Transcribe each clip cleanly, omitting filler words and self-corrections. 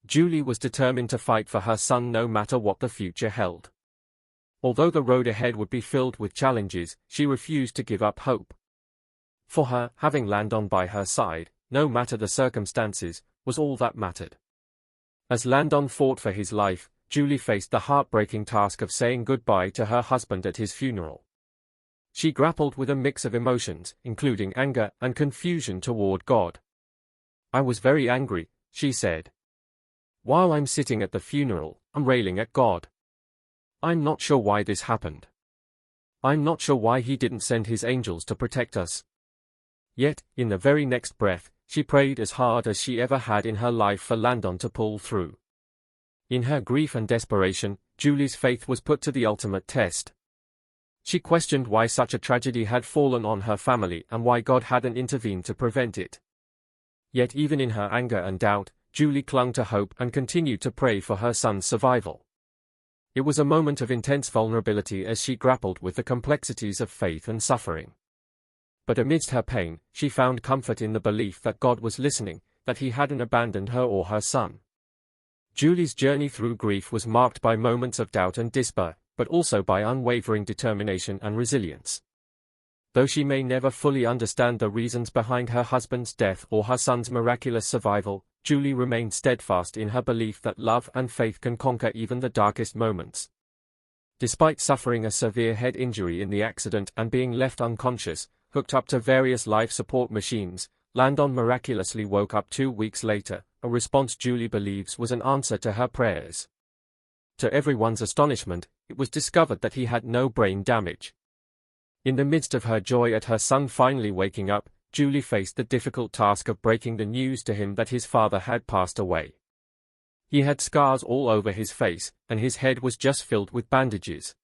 Julie was determined to fight for her son no matter what the future held. Although the road ahead would be filled with challenges, she refused to give up hope. For her, having Landon by her side, no matter the circumstances, was all that mattered. As Landon fought for his life, Julie faced the heartbreaking task of saying goodbye to her husband at his funeral. She grappled with a mix of emotions, including anger and confusion toward God. "I was very angry," she said. "While I'm sitting at the funeral, I'm railing at God. I'm not sure why this happened. I'm not sure why He didn't send His angels to protect us." Yet, in the very next breath, she prayed as hard as she ever had in her life for Landon to pull through. In her grief and desperation, Julie's faith was put to the ultimate test. She questioned why such a tragedy had fallen on her family and why God hadn't intervened to prevent it. Yet even in her anger and doubt, Julie clung to hope and continued to pray for her son's survival. It was a moment of intense vulnerability as she grappled with the complexities of faith and suffering. But amidst her pain, she found comfort in the belief that God was listening, that He hadn't abandoned her or her son. Julie's journey through grief was marked by moments of doubt and despair, but also by unwavering determination and resilience. Though she may never fully understand the reasons behind her husband's death or her son's miraculous survival, Julie remained steadfast in her belief that love and faith can conquer even the darkest moments. Despite suffering a severe head injury in the accident and being left unconscious, hooked up to various life support machines, Landon miraculously woke up 2 weeks later, a response Julie believes was an answer to her prayers. To everyone's astonishment, it was discovered that he had no brain damage. In the midst of her joy at her son finally waking up, Julie faced the difficult task of breaking the news to him that his father had passed away. He had scars all over his face, and his head was just filled with bandages.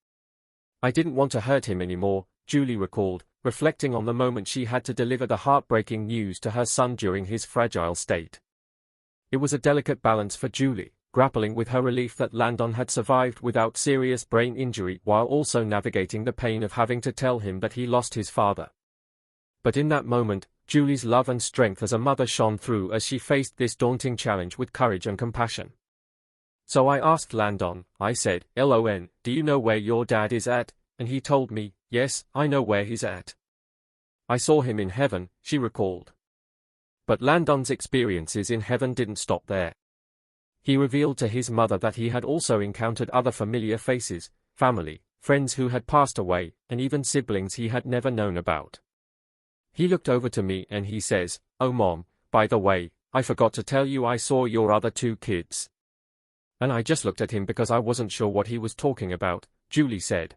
"I didn't want to hurt him anymore," Julie recalled, reflecting on the moment she had to deliver the heartbreaking news to her son during his fragile state. It was a delicate balance for Julie, grappling with her relief that Landon had survived without serious brain injury while also navigating the pain of having to tell him that he lost his father. But in that moment, Julie's love and strength as a mother shone through as she faced this daunting challenge with courage and compassion. "So I asked Landon," I said, "Lon, do you know where your dad is at?" And he told me, "Yes, I know where he's at. I saw him in heaven," she recalled. But Landon's experiences in heaven didn't stop there. He revealed to his mother that he had also encountered other familiar faces, family, friends who had passed away, and even siblings he had never known about. He looked over to me and he says, "Oh Mom, by the way, I forgot to tell you I saw your other 2 kids." And I just looked at him because I wasn't sure what he was talking about, Julie said.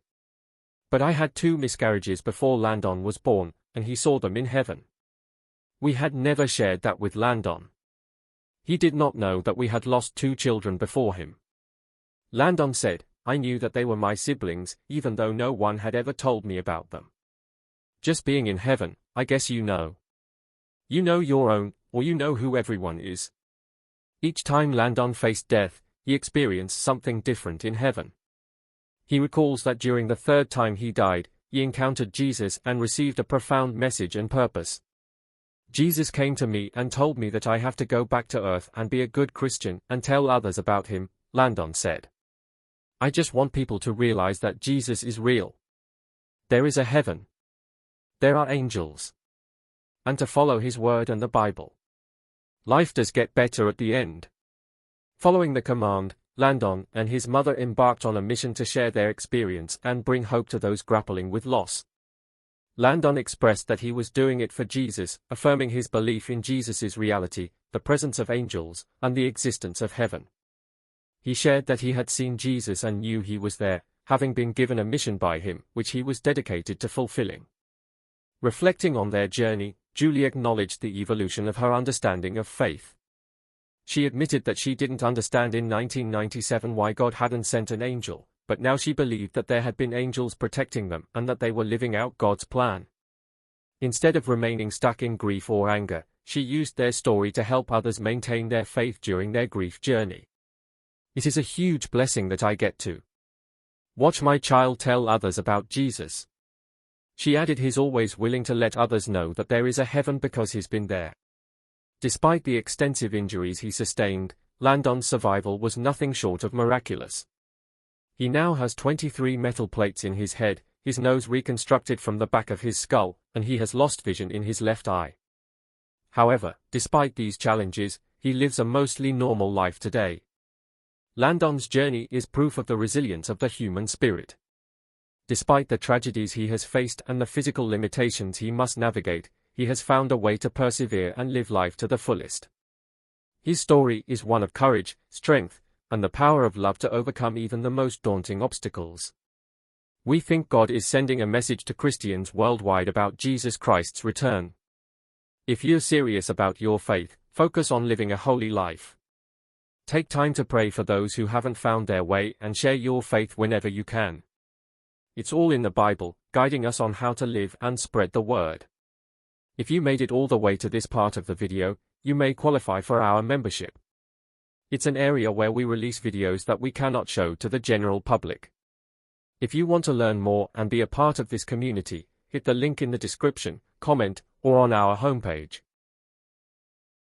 "But I had 2 miscarriages before Landon was born, and he saw them in heaven." We had never shared that with Landon. He did not know that we had lost 2 children before him. Landon said, "I knew that they were my siblings, even though no one had ever told me about them. Just being in heaven, I guess you know. You know your own, or you know who everyone is." Each time Landon faced death, he experienced something different in heaven. He recalls that during the 3rd time he died, he encountered Jesus and received a profound message and purpose. "Jesus came to me and told me that I have to go back to earth and be a good Christian and tell others about him," Landon said. "I just want people to realize that Jesus is real. There is a heaven. There are angels. And to follow His word and the Bible. Life does get better at the end." Following the command, Landon and his mother embarked on a mission to share their experience and bring hope to those grappling with loss. Landon expressed that he was doing it for Jesus, affirming his belief in Jesus' reality, the presence of angels, and the existence of heaven. He shared that he had seen Jesus and knew he was there, having been given a mission by him, which he was dedicated to fulfilling. Reflecting on their journey, Julie acknowledged the evolution of her understanding of faith. She admitted that she didn't understand in 1997 why God hadn't sent an angel, but now she believed that there had been angels protecting them and that they were living out God's plan. Instead of remaining stuck in grief or anger, she used their story to help others maintain their faith during their grief journey. "It is a huge blessing that I get to watch my child tell others about Jesus." She added, "He's always willing to let others know that there is a heaven because he's been there." Despite the extensive injuries he sustained, Landon's survival was nothing short of miraculous. He now has 23 metal plates in his head, his nose reconstructed from the back of his skull, and he has lost vision in his left eye. However, despite these challenges, he lives a mostly normal life today. Landon's journey is proof of the resilience of the human spirit. Despite the tragedies he has faced and the physical limitations he must navigate, he has found a way to persevere and live life to the fullest. His story is one of courage, strength, and the power of love to overcome even the most daunting obstacles. We think God is sending a message to Christians worldwide about Jesus Christ's return. If you're serious about your faith, focus on living a holy life. Take time to pray for those who haven't found their way and share your faith whenever you can. It's all in the Bible, guiding us on how to live and spread the word. If you made it all the way to this part of the video, you may qualify for our membership. It's an area where we release videos that we cannot show to the general public. If you want to learn more and be a part of this community, hit the link in the description, comment, or on our homepage.